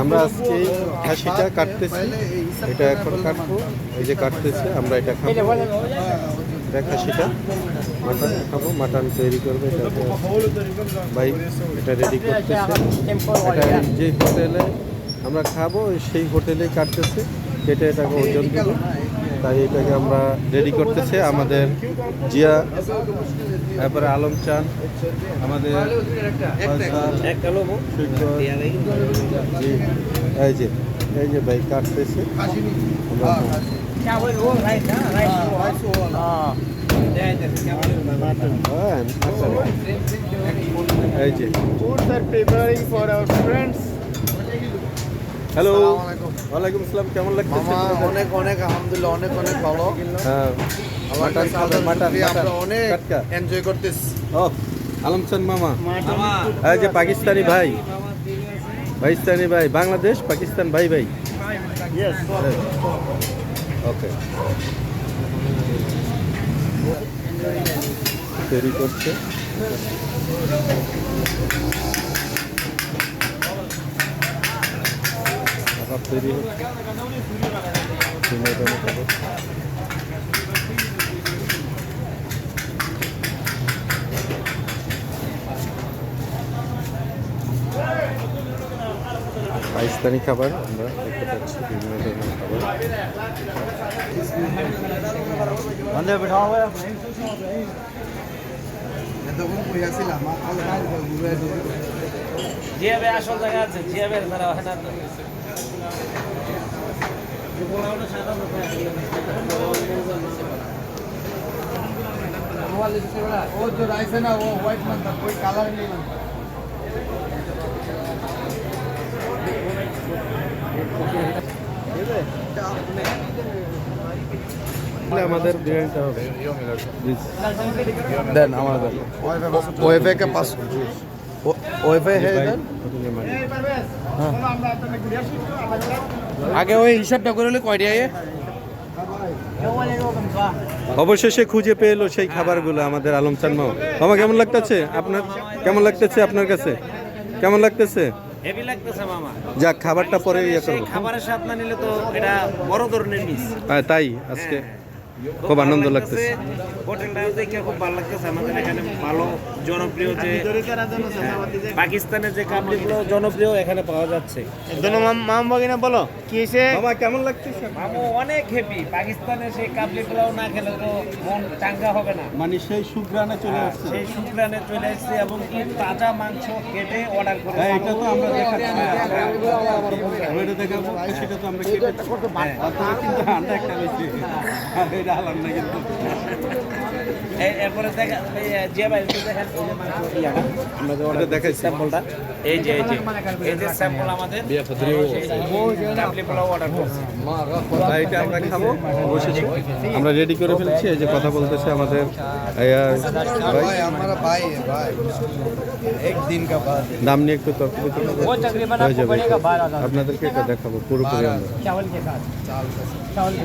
আমরা আজকে এই খাসিটা কাটতেছি, এটা এখন কাটবো। এই যে কাটতেছে, আমরা এটা খাবো। এটা খাসিটা মাটন খাবো, মাটন তৈরি করবে। এটা ভাই এটা রেডি করতেছে। এটা যে হোটেলে আমরা খাবো সেই হোটেলেই কাটতেছে, কেটে এটাকে ওজন দেবো। তাই এটাকে আমরা রেডি করতেছে আমাদের জিয়া, তারপরে আলম চান, আমাদের এই যে ভাই কাটতেছে। এই যে হ্যালো, ওয়ালাইকুম আসসালাম। কেমন লাগতেছে? অনেক অনেক আলহামদুলিল্লাহ, অনেক অনেক ভালো। হ্যাঁ, মাটন খাবে, মাটন আমরা অনেক এনজয় করতেছি। ও আলম চান মামা, এই যে পাকিস্তানি ভাই, পাকিস্তানি ভাই, বাংলাদেশ পাকিস্তান ভাই ভাই। ওকে, তৈরি করছে। তৈরি হচ্ছে পাকিস্তানি খাবার আমরা দেখতে পাচ্ছি, বিভিন্ন ধরনের খাবার। জিয়াবে আসল জায়গা আছে, জিয়াবের তারা হয় না। वो जो राइस है ना वो व्हाइट बनता, कोई कलर नहीं बनता। আমাদের বিরিয়ানিটা হবে देन আমাদের ওয়েফে के पास ওয়েফে है इधर। আগে ওই হিসাবটা করে হলে কয় টাকা? অবশেষে খুঁজে পেয়ে এলো সেই খাবারগুলো আমাদের আলম চান মামা। মামা কেমন লাগতেছে আপনার? কেমন লাগতেছে আপনার কাছে? কেমন লাগতেছে? হেভি লাগতেছে মামা। যাক, খাবারটা পরে ইয়ে করবো। খাবারের স্বাদ না নিলে তো এটা বড় ধরনের মিস। তাই আজকে খুব আনন্দ লাগতেছে। হোটেলটা দেখে খুব ভালো লাগতেছে। আমাদের এখানে ভালো জনপ্রিয় যে পাকিস্তানের যে কাবলিগুলো জনপ্রিয় এখানে পাওয়া যাচ্ছে। মাম বাগিনা বলো কি হইছে? মামা কেমন লাগতেছে? মামু অনেক হ্যাপি। পাকিস্তানের সেই কাবলিগুলো না খেলে তো মন চাঙ্গা হবে না। মানে সেই সুগ্রানে চলে আসছে, সেই শুক্রানে চলে এসেছে এবং কি তাজা মাংস কেটে অর্ডার করে। এটা তো আমরা দেখাচ্ছি, আমরা এটা দেখাবো, সেটা তো আমরা কেটে কিন্তু আন্ডা একটা বেশি এটা আলাম না কিন্তু। এরপরে দেখা যে ভাই দেখেন এই যে মাংস ইয়াটা আমরা যে অর্ডার দেখাই স্যাম্পলটা, এই যে স্যাম্পল আমাদের কাবলি পোলাও অর্ডার করছি। এটা আমরা খাবো, বসেছি, আমরা রেডি করে ফেলেছি। এই যে কথা বলতেছে আমাদের ভাই हमारा भाई है भाई, एक दिन का बाद দাম নিয়ে একটু তর্ক বিতর্ক হয়ে যাবে। আপনাদেরকে এটা দেখাবো পুরোপুরি আমরা।